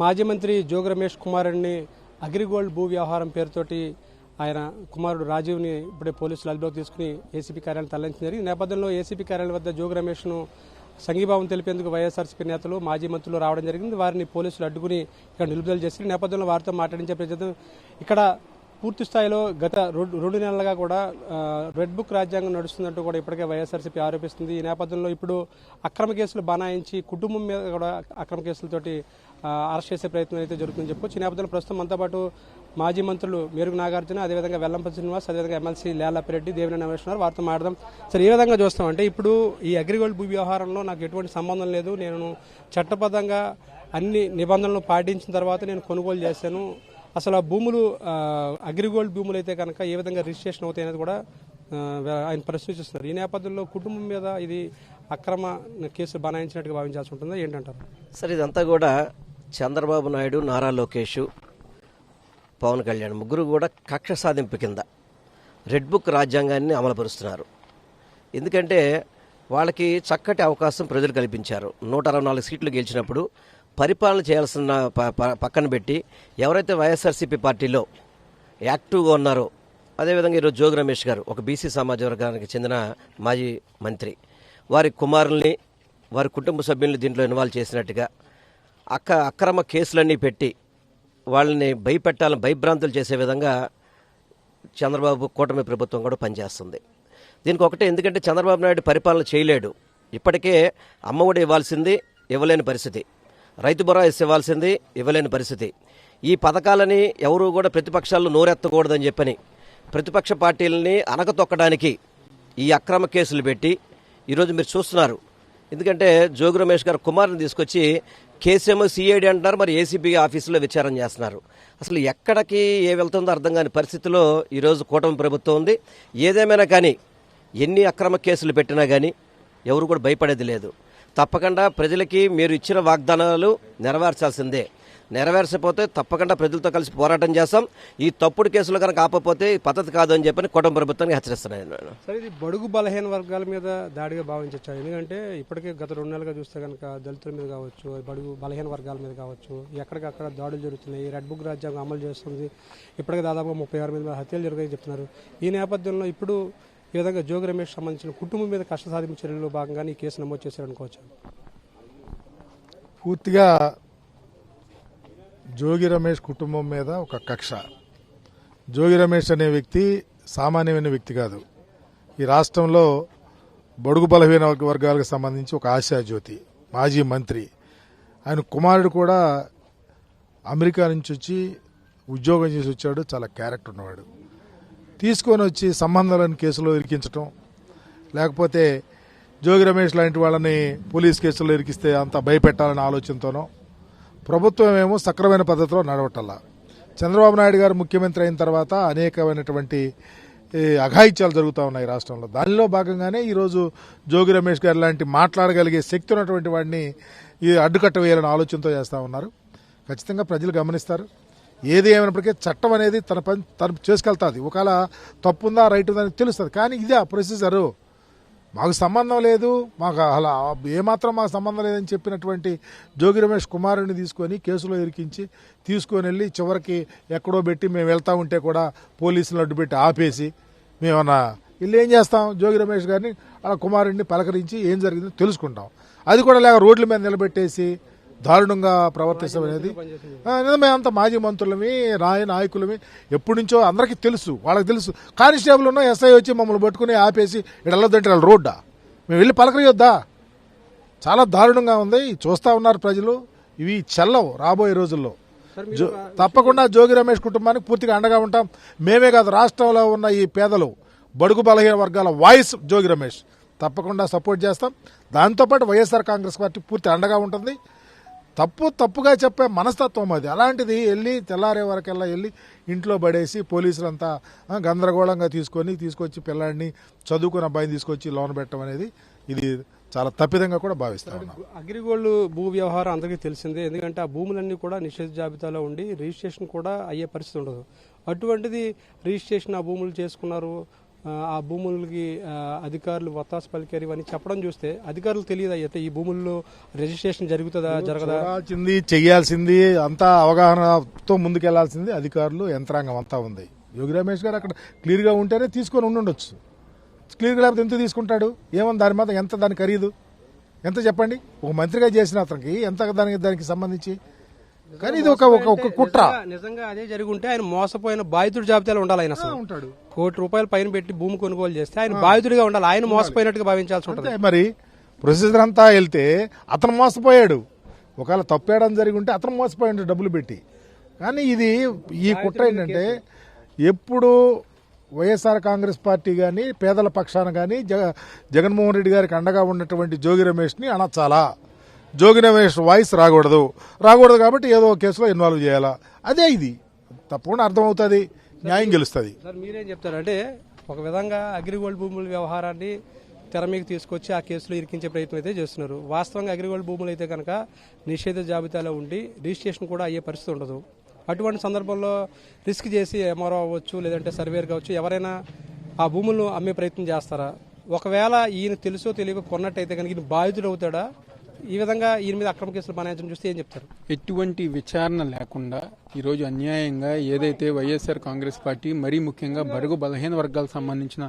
మాజీ మంత్రి జోగి రమేష్ కుమారుడిని అగ్రిగోల్డ్ భూ వ్యవహారం పేరుతోటి ఆయన కుమారుడు రాజీవ్ని ఇప్పుడే పోలీసులు అదుపులోకి తీసుకుని ఏసీపీ కార్యాలయం తరలించారు. ఈ నేపథ్యంలో ఏసీపీ కార్యాలయం వద్ద జోగి రమేష్ను సంఘీభావం తెలిపేందుకు వైఎస్ఆర్సీపీ నేతలు మాజీ మంత్రులు రావడం జరిగింది. వారిని పోలీసులు అడ్డుకుని ఇక్కడ నిలుపుదల చేశారు. ఈ నేపథ్యంలో వారితో మాట్లాడించే ప్రయత్నం ఇక్కడ పూర్తి స్థాయిలో గత 2 నెలలుగా కూడా రెడ్ బుక్ రాజ్యాంగం నడుస్తుందంటూ కూడా ఇప్పటికే వైఎస్ఆర్సీపీ ఆరోపిస్తుంది. ఈ నేపథ్యంలో ఇప్పుడు అక్రమ కేసులు బనాయించి కుటుంబం మీద కూడా అక్రమ కేసులతోటి అరెస్ట్ చేసే ప్రయత్నం అయితే జరుగుతుందని చెప్పొచ్చు. ఈ నేపథ్యంలో ప్రస్తుతం మనతో పాటు మాజీ మంత్రులు మేరుగు నాగార్జున, అదేవిధంగా వెల్లంపల్లి శ్రీనివాస్, అదేవిధంగా ఎమ్మెల్సీ లేళ్లపిరెడ్డి, దేవినేని ఉన్నారు. వారితో మాట్లాడదాం. సరే, ఏ విధంగా చూస్తామంటే ఇప్పుడు ఈ అగ్రిగోల్డ్ భూ వ్యవహారంలో నాకు ఎటువంటి సంబంధం లేదు, నేను చట్టబద్ధంగా అన్ని నిబంధనలు పాటించిన తర్వాత నేను కొనుగోలు చేశాను, అసలు ఆ భూములు అగ్రిగోల్డ్ భూములు అయితే కనుక ఏ విధంగా రిజిస్ట్రేషన్ అవుతాయి అనేది కూడా ఆయన ప్రశ్నిస్తున్నారు. ఈ నేపథ్యంలో కుటుంబం మీద ఇది అక్రమ కేసులు బనాయించినట్టుగా భావించాల్సి ఉంటుందా ఏంటంటారు? సార్, ఇదంతా కూడా చంద్రబాబు నాయుడు, నారా లోకేష్, పవన్ కళ్యాణ్ ముగ్గురు కూడా కక్ష సాధింపు కింద రెడ్ బుక్ రాజ్యాంగాన్ని అమలుపరుస్తున్నారు. ఎందుకంటే వాళ్ళకి చక్కటి అవకాశం ప్రజలు కల్పించారు. 164 సీట్లు గెలిచినప్పుడు పరిపాలన చేయాల్సిన పక్కన పెట్టి ఎవరైతే వైఎస్ఆర్సీపీ పార్టీలో యాక్టివ్గా ఉన్నారో, అదేవిధంగా ఈరోజు జోగి రమేష్ గారు ఒక బీసీ సమాజ వర్గానికి చెందిన మాజీ మంత్రి, వారి కుమారుల్ని, వారి కుటుంబ సభ్యుల్ని దీంట్లో ఇన్వాల్వ్ చేసినట్టుగా అక్రమ కేసులన్నీ పెట్టి వాళ్ళని భయభ్రాంతులు చేసే విధంగా చంద్రబాబు కూటమి ప్రభుత్వం కూడా పనిచేస్తుంది. దీనికి ఒకటే, ఎందుకంటే చంద్రబాబు నాయుడు పరిపాలన చేయలేడు. ఇప్పటికే అమ్మఒడి ఇవ్వాల్సింది ఇవ్వలేని పరిస్థితి, రైతు భరోసా ఇవ్వాల్సింది ఇవ్వలేని పరిస్థితి. ఈ పథకాలని ఎవరూ కూడా ప్రతిపక్షాలు నోరెత్తకూడదని చెప్పని ప్రతిపక్ష పార్టీలని అనకతొక్కడానికి ఈ అక్రమ కేసులు పెట్టి ఈరోజు మీరు చూస్తున్నారు. ఎందుకంటే జోగి రమేష్ గారు కుమారుని తీసుకొచ్చి కేసేమో సిఐడి అంటున్నారు, మరి ఏసీబీ ఆఫీసులో విచారణ చేస్తున్నారు. అసలు ఎక్కడికి వెళ్తుందో అర్థం కాని పరిస్థితిలో ఈరోజు కూటమి ప్రభుత్వం ఉంది. ఏదేమైనా కానీ ఎన్ని అక్రమ కేసులు పెట్టినా కానీ ఎవరు కూడా భయపడేది లేదు. తప్పకుండా ప్రజలకి మీరు ఇచ్చిన వాగ్దానాలు నెరవేర్చాల్సిందే. నెరవేర్చకపోతే తప్పకుండా ప్రజలతో కలిసి పోరాటం చేస్తాం. ఈ తప్పుడు కేసులు కనుక ఆపకపోతే పద్ధతి కాదు అని చెప్పని కుటుంబ ప్రభుత్వానికి హెచ్చరిస్తున్నాను. సరే, ఇది బడుగు బలహీన వర్గాల మీద దాడిగా భావించవచ్చు. ఎందుకంటే ఇప్పటికే గత 2 నెలలుగా చూస్తే కనుక దళితుల మీద కావచ్చు, బడుగు బలహీన వర్గాల మీద కావచ్చు, ఎక్కడికక్కడ దాడులు జరుగుతున్నాయి. రెడ్ బుక్ రాజ్యాంగం అమలు చేస్తుంది. ఇప్పటికే దాదాపుగా 36 మంది హత్యలు జరిగాయని చెప్తున్నారు. ఈ నేపథ్యంలో ఇప్పుడు ఈ విధంగా జోగి రమేష్ సంబంధించిన కుటుంబం మీద కష్ట సాధింపు చర్యల్లో భాగంగా ఈ కేసు నమోదు చేశారనుకోవచ్చు. పూర్తిగా జోగి రమేష్ కుటుంబం మీద ఒక కక్ష. జోగి రమేష్ అనే వ్యక్తి సామాన్యమైన వ్యక్తి కాదు. ఈ రాష్ట్రంలో బడుగు బలహీన వర్గాలకు సంబంధించి ఒక ఆశాజ్యోతి, మాజీ మంత్రి. ఆయన కుమారుడు కూడా అమెరికా నుంచి వచ్చి ఉద్యోగం చేసి వచ్చాడు, చాలా క్యారెక్టర్ ఉన్నవాడు. తీసుకొని వచ్చి సంబంధాలను కేసులో ఇరికించడం, లేకపోతే జోగి రమేష్ లాంటి వాళ్ళని పోలీస్ కేసుల్లో ఇరికిస్తే అంత భయపెట్టాలనే ఆలోచనతోనో ప్రభుత్వం ఏమో సక్రమైన పద్ధతిలో నడవటల్లా. చంద్రబాబు నాయుడు గారు ముఖ్యమంత్రి అయిన తర్వాత అనేకమైనటువంటి అఘాయిత్యాలు జరుగుతూ ఉన్నాయి రాష్ట్రంలో. దానిలో భాగంగానే ఈరోజు జోగి రమేష్ గారు లాంటి మాట్లాడగలిగే శక్తి ఉన్నటువంటి వాడిని అడ్డుకట్ట వేయాలని ఆలోచనతో చేస్తూ ఉన్నారు. ఖచ్చితంగా ప్రజలు గమనిస్తారు. ఏది ఏమైనప్పటికీ చట్టం అనేది తన పని తను చేసుకెళ్తుంది. ఒకవేళ తప్పు ఉందా రైట్ ఉందా అని తెలుస్తుంది. కానీ ఇదే ఆ ప్రొసీజరు, మాకు సంబంధం లేదు, మాకు అలా ఏమాత్రం మాకు సంబంధం లేదని చెప్పినటువంటి జోగి రమేష్ కుమారుని తీసుకొని కేసులో ఇరికించి తీసుకొని వెళ్ళి చివరికి ఎక్కడో పెట్టి మేము వెళ్తా ఉంటే కూడా పోలీసులు అడ్డుపెట్టి ఆపేసి మేమన్నా వీళ్ళు ఏం చేస్తాం, జోగి రమేష్ గారిని అలా కుమారుడిని పలకరించి ఏం జరిగిందో తెలుసుకుంటాం. అది కూడా లేక రోడ్ల మీద నిలబెట్టేసి దారుణంగా ప్రవర్తిస్తాం అనేది మేమంతా మాజీ మంత్రులమి, నాయకులమి, ఎప్పటి నుంచో అందరికీ తెలుసు, వాళ్ళకి తెలుసు. కానిస్టేబుల్ ఉన్న ఎస్ఐ వచ్చి మమ్మల్ని పట్టుకుని ఆపేసి ఇక్కడ వెళ్ళొద్దంటే వాళ్ళు రోడ్డా, మేము వెళ్ళి పలకరియొద్దా? చాలా దారుణంగా ఉంది. చూస్తూ ఉన్నారు ప్రజలు. ఇవి చెల్లవు రాబోయే రోజుల్లో. తప్పకుండా జోగి రమేష్ కుటుంబానికి పూర్తిగా అండగా ఉంటాం. మేమే కాదు, రాష్ట్రంలో ఉన్న ఈ పేదలు, బడుగు బలహీన వర్గాల వాయిస్ జోగి రమేష్ తప్పకుండా సపోర్ట్ చేస్తాం. దాంతోపాటు వైఎస్ఆర్ కాంగ్రెస్ పార్టీ పూర్తి అండగా ఉంటుంది. తప్పుగా చెప్పే మనస్తత్వం అది. అలాంటిది వెళ్ళి తెల్లారే వరకెల్లా వెళ్ళి ఇంట్లో పడేసి పోలీసులంతా గందరగోళంగా తీసుకొచ్చి పిల్లాడిని, చదువుకున్న అబ్బాయిని తీసుకొచ్చి లోన్ పెట్టడం అనేది ఇది చాలా తప్పిదంగా కూడా భావిస్తాను. అగ్రిగోల్డ్ భూ వ్యవహారం అందరికీ తెలిసిందే. ఎందుకంటే ఆ భూములన్నీ కూడా నిషేధ జాబితాలో ఉండి రిజిస్ట్రేషన్ కూడా అయ్యే పరిస్థితి ఉండదు. అటువంటిది రిజిస్ట్రేషన్ ఆ భూములు చేసుకున్నారు, ఆ భూములకి అధికారులు వత్తాసు పలికారు ఇవన్నీ చెప్పడం చూస్తే అధికారులు తెలియదు అయితే ఈ భూముల్లో రిజిస్ట్రేషన్ జరుగుతుందా జరగదా, చూడాల్సింది చెయ్యాల్సింది అంతా అవగాహనతో ముందుకెళ్లాల్సింది అధికారులు యంత్రాంగం అంతా ఉంది. యోగి రమేష్ గారు అక్కడ క్లియర్గా ఉంటేనే తీసుకొని ఉండొచ్చు. క్లియర్గా లేకపోతే ఎంత తీసుకుంటాడు? ఏమన్నా దాని మీద ఎంత దాని ఖరీదు ఎంత చెప్పండి? ఒక మంత్రిగా చేసిన అతనికి ఎంత దానికి సంబంధించి? కానీ ఇది ఒక కుట్ర. నిజంగా అదే జరుగుంటే ఆయన మోసపోయిన బాధితుడి జాబితాలో ఉండాలి. ఆయన అసలు ఉంటాడు. ₹1 కోటి పైన పెట్టి భూమి కొనుగోలు చేస్తే ఆయన బాధితుడిగా ఉండాలి. ఆయన మోసపోయినట్టుగా భావించాల్సి ఉంటుంది. మరి ప్రొసీజర్ అంతా వెళ్తే అతను మోసపోయాడు. ఒకవేళ తప్పేయడం జరిగి ఉంటే అతను మోసపోయాడు డబ్బులు పెట్టి. కానీ ఇది ఈ కుట్ర ఏంటంటే ఎప్పుడు వైఎస్ఆర్ కాంగ్రెస్ పార్టీ కానీ పేదల పక్షాన కానీ జగన్మోహన్ రెడ్డి గారికి అండగా ఉన్నటువంటి జోగి రమేష్ని అనొచ్చాలా? జోగి రమేష్ వాయిస్ రాకూడదు కాబట్టి ఏదో కేసులో ఇన్వాల్వ్ చేయాలా? అదే ఇది తప్పకుండా అర్థమవుతుంది, న్యాయం గెలుస్తుంది. సార్ మీరేం చెప్తారంటే ఒక విధంగా అగ్రిగోల్డ్ భూముల వ్యవహారాన్ని తెర మీకు తీసుకొచ్చి ఆ కేసులో ఇరికించే ప్రయత్నం అయితే చేస్తున్నారు. వాస్తవంగా అగ్రిగోల్డ్ భూములు అయితే కనుక నిషేధ జాబితాలో ఉండి రిజిస్ట్రేషన్ కూడా అయ్యే పరిస్థితి ఉండదు. అటువంటి సందర్భంలో రిస్క్ చేసి ఎంఆర్ఓ అవ్వచ్చు, లేదంటే సర్వేర్ కావచ్చు, ఎవరైనా ఆ భూములను అమ్మే ప్రయత్నం చేస్తారా? ఒకవేళ ఈయన తెలుసో తెలియక కొన్నట్టయితే కనుక ఈయన బాధితుడు అవుతాడా? ఈ విధంగా ఈయన మీద అక్రమ కేసులు బనాయించడం చూస్తే ఏం చెప్తారు? ఎటువంటి విచారణ లేకుండా ఈరోజు అన్యాయంగా ఏదైతే వైఎస్ఆర్ కాంగ్రెస్ పార్టీ మరీ ముఖ్యంగా బడుగు బలహీన వర్గాలకు సంబంధించిన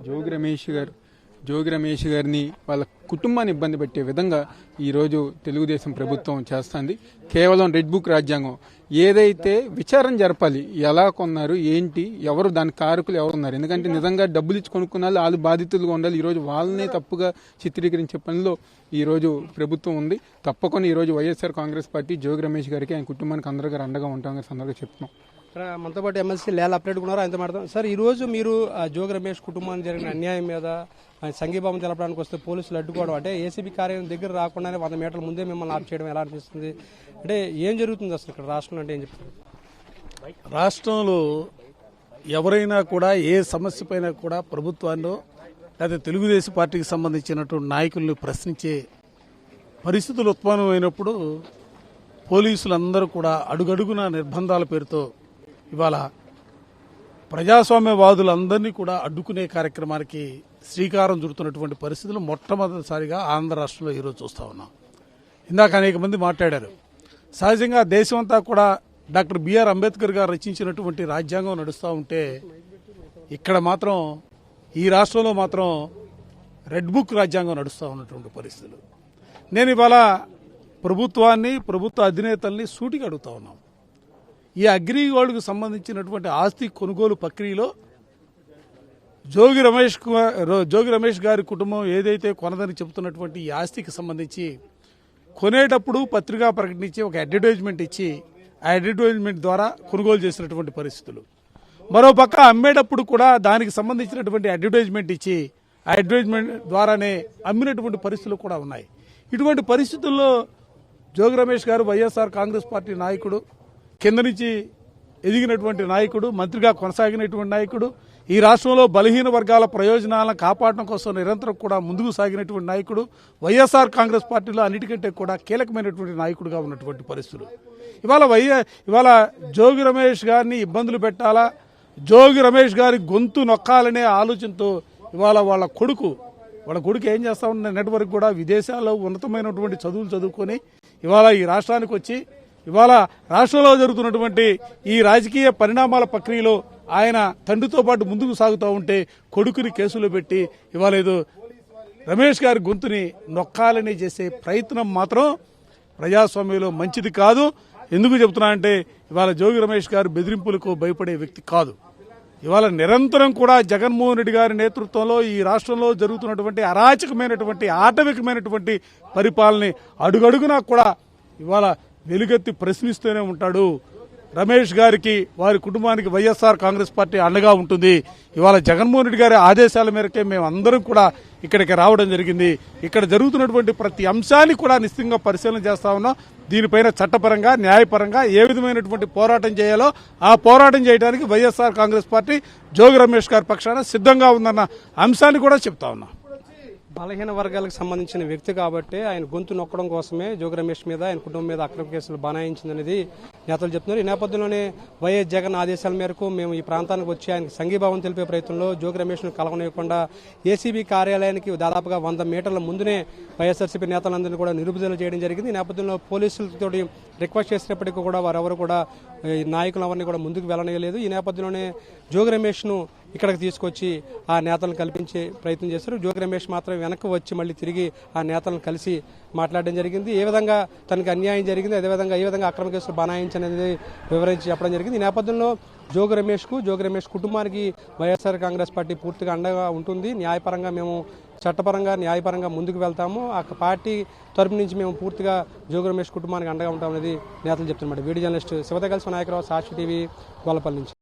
జోగి రమేష్ గారిని వాళ్ళ కుటుంబాన్ని ఇబ్బంది పెట్టే విధంగా ఈరోజు తెలుగుదేశం ప్రభుత్వం చేస్తుంది. కేవలం రెడ్ బుక్ రాజ్యాంగం ఏదైతే విచారణ జరపాలి, ఎలా కొన్నారు, ఏంటి, ఎవరు దాని కారకులు ఎవరు ఉన్నారు. ఎందుకంటే నిజంగా డబ్బులు ఇచ్చి కొనుక్కున్న వాళ్ళు బాధితులుగా ఉండాలి. ఈరోజు వాళ్ళనే తప్పుగా చిత్రీకరించే పనిలో ఈరోజు ప్రభుత్వం ఉంది. తప్పకుండా ఈరోజు వైఎస్ఆర్ కాంగ్రెస్ పార్టీ జోగి రమేష్ గారికి ఆయన కుటుంబానికి అందరికీ అండగా ఉంటామని సందర్భంగా చెప్తున్నాం. మనతో పాటు ఎమ్మెల్సీ లేల అప్డేట్ ఉన్నారు, ఆయనతో మాట్లాడదాం. సార్, ఈ రోజు మీరు జోగి రమేష్ కుటుంబానికి జరిగిన అన్యాయం మీద ఆయన సంఘీభావం తెలపడానికి వస్తే పోలీసులు అడ్డుకోవడం, అంటే ఏసీబీ కార్యాలయం దగ్గర రాకుండానే 100 మీటర్ల ముందే మిమ్మల్ని ఆఫ్ చేయడం ఎలా అనిపిస్తుంది? అంటే ఏం జరుగుతుంది అసలు ఇక్కడ రాష్ట్రంలో? అంటే ఏం చెప్తారు? రాష్ట్రంలో ఎవరైనా కూడా ఏ సమస్య పైన కూడా ప్రభుత్వాన్ని లేదా తెలుగుదేశం పార్టీకి సంబంధించినటువంటి నాయకులను ప్రశ్నించే పరిస్థితులు ఉత్పన్నమైనప్పుడు పోలీసులందరూ కూడా అడుగడుగున నిర్బంధాల పేరుతో ఇవాళ ప్రజాస్వామ్యవాదులందరినీ కూడా అడ్డుకునే కార్యక్రమానికి శ్రీకారం చుడుతున్నటువంటి పరిస్థితులు మొట్టమొదటిసారిగా ఆంధ్ర రాష్ట్రంలో ఈరోజు చూస్తా ఉన్నాం. ఇందాక అనేక మంది మాట్లాడారు. సహజంగా దేశమంతా కూడా డాక్టర్ బిఆర్ అంబేద్కర్ గారు రచించినటువంటి రాజ్యాంగం నడుస్తూ ఉంటే ఇక్కడ మాత్రం ఈ రాష్ట్రంలో మాత్రం రెడ్ బుక్ రాజ్యాంగం నడుస్తూ ఉన్నటువంటి పరిస్థితులు. నేను ఇవాళ ప్రభుత్వాన్ని, ప్రభుత్వ అధినేతల్ని సూటిగా అడుగుతా ఉన్నాం. ఈ అగ్రిగోల్డ్కు సంబంధించినటువంటి ఆస్తి కొనుగోలు ప్రక్రియలో జోగి రమేష్ గారి కుటుంబం ఏదైతే కొనదని చెబుతున్నటువంటి ఈ ఆస్తికి సంబంధించి కొనేటప్పుడు పత్రికా ప్రకటించి ఒక అడ్వర్టైజ్మెంట్ ఇచ్చి ఆ అడ్వర్టైజ్మెంట్ ద్వారా కొనుగోలు చేసినటువంటి పరిస్థితులు. మరోపక్క అమ్మేటప్పుడు కూడా దానికి సంబంధించినటువంటి అడ్వర్టైజ్మెంట్ ఇచ్చి ఆ అడ్వర్టైజ్మెంట్ ద్వారానే అమ్మినటువంటి పరిస్థితులు కూడా ఉన్నాయి. ఇటువంటి పరిస్థితుల్లో జోగి రమేష్ గారు వైఎస్ఆర్ కాంగ్రెస్ పార్టీ నాయకుడు, కింద నుంచి ఎదిగినటువంటి నాయకుడు, మంత్రిగా కొనసాగినటువంటి నాయకుడు, ఈ రాష్ట్రంలో బలహీన వర్గాల ప్రయోజనాలను కాపాడడం కోసం నిరంతరం కూడా ముందుకు సాగినటువంటి నాయకుడు, వైఎస్ఆర్ కాంగ్రెస్ పార్టీలో అన్నిటికంటే కూడా కీలకమైనటువంటి నాయకుడిగా ఉన్నటువంటి పరిస్థితులు. ఇవాళ జోగి రమేష్ గారిని ఇబ్బందులు పెట్టాలా, జోగి రమేష్ గారి గొంతు నొక్కాలనే ఆలోచనతో ఇవాళ వాళ్ళ కొడుకు ఏం చేస్తా ఉన్న నెట్వర్క్ కూడా విదేశాల్లో ఉన్నతమైనటువంటి చదువులు చదువుకొని ఇవాళ ఈ రాష్ట్రానికి వచ్చి ఇవాళ రాష్ట్రంలో జరుగుతున్నటువంటి ఈ రాజకీయ పరిణామాల ప్రక్రియలో ఆయన తండ్రితో పాటు ముందుకు సాగుతూ ఉంటే కొడుకుని కేసులో పెట్టి ఇవాళ ఏదో రమేష్ గారి గొంతుని నొక్కాలని చేసే ప్రయత్నం మాత్రం ప్రజాస్వామ్యంలో మంచిది కాదు. ఎందుకు చెప్తున్నా అంటే ఇవాళ జోగి రమేష్ గారు బెదిరింపులకు భయపడే వ్యక్తి కాదు. ఇవాళ నిరంతరం కూడా జగన్మోహన్ రెడ్డి గారి నేతృత్వంలో ఈ రాష్ట్రంలో జరుగుతున్నటువంటి అరాచకమైనటువంటి ఆటవికమైనటువంటి పరిపాలన అడుగడుగునా కూడా ఇవాళ వెలుగెత్తి ప్రశ్నిస్తూనే ఉంటాడు. రమేష్ గారికి, వారి కుటుంబానికి వైఎస్ఆర్ కాంగ్రెస్ పార్టీ అండగా ఉంటుంది. ఇవాళ జగన్మోహన్ రెడ్డి గారి ఆదేశాల మేరకే మేము అందరం కూడా ఇక్కడికి రావడం జరిగింది. ఇక్కడ జరుగుతున్నటువంటి ప్రతి అంశాన్ని కూడా నిశ్చితంగా పరిశీలన చేస్తా ఉన్నాం. దీనిపైన చట్టపరంగా, న్యాయపరంగా ఏ విధమైనటువంటి పోరాటం చేయాలో ఆ పోరాటం చేయడానికి వైఎస్ఆర్ కాంగ్రెస్ పార్టీ జోగి రమేష్ గారి పక్షాన సిద్ధంగా ఉందన్న అంశాన్ని కూడా చెప్తా ఉన్నాం. బలహీన వర్గాలకు సంబంధించిన వ్యక్తి కాబట్టి ఆయన గొంతు నొక్కడం కోసమే జోగి రమేష్ మీద, ఆయన కుటుంబం మీద అక్రమ కేసులు బనాయించిందనేది నేతలు చెప్తున్నారు. ఈ నేపథ్యంలోనే వైఎస్ జగన్ ఆదేశాల మేరకు మేము ఈ ప్రాంతానికి వచ్చి ఆయనకు సంఘీభావం తెలిపే ప్రయత్నంలో జోగి రమేష్ను కలవనివ్వకుండా ఏసీబీ కార్యాలయానికి దాదాపుగా 100 మీటర్ల ముందునే వైఎస్ఆర్సీపీ నేతలందరినీ కూడా నిలుపుదల చేయడం జరిగింది. ఈ నేపథ్యంలో పోలీసులతో రిక్వెస్ట్ చేసినప్పటికీ కూడా వారెవరు కూడా నాయకులు ఎవరిని కూడా ముందుకు వెళ్ళనీయలేదు. ఈ నేపథ్యంలోనే జోగి రమేష్ను ఇక్కడికి తీసుకొచ్చి ఆ నేతలను కల్పించే ప్రయత్నం చేశారు. జోగి రమేష్ మాత్రం వెనక్కి వచ్చి మళ్ళీ తిరిగి ఆ నేతలను కలిసి మాట్లాడడం జరిగింది. ఏ విధంగా తనకు అన్యాయం జరిగింది, అదేవిధంగా ఏ విధంగా అక్రమ కేసులు బనాయించనేది వివరించి చెప్పడం జరిగింది. ఈ నేపథ్యంలో జోగి రమేష్ కుటుంబానికి వైఎస్ఆర్ కాంగ్రెస్ పార్టీ పూర్తిగా అండగా ఉంటుంది. న్యాయపరంగా మేము చట్టపరంగా న్యాయపరంగా ముందుకు వెళ్తాము. ఆ పార్టీ తరపు నుంచి మేము పూర్తిగా జోగి రమేష్ కుటుంబానికి అండగా ఉంటామనేది నేతలు చెప్తున్నమాట. వీడియో జర్నలిస్ట్ శివత కలిసి నాయకరావు, సాక్షి టీవీ, గొల్లపల్లి నుంచి.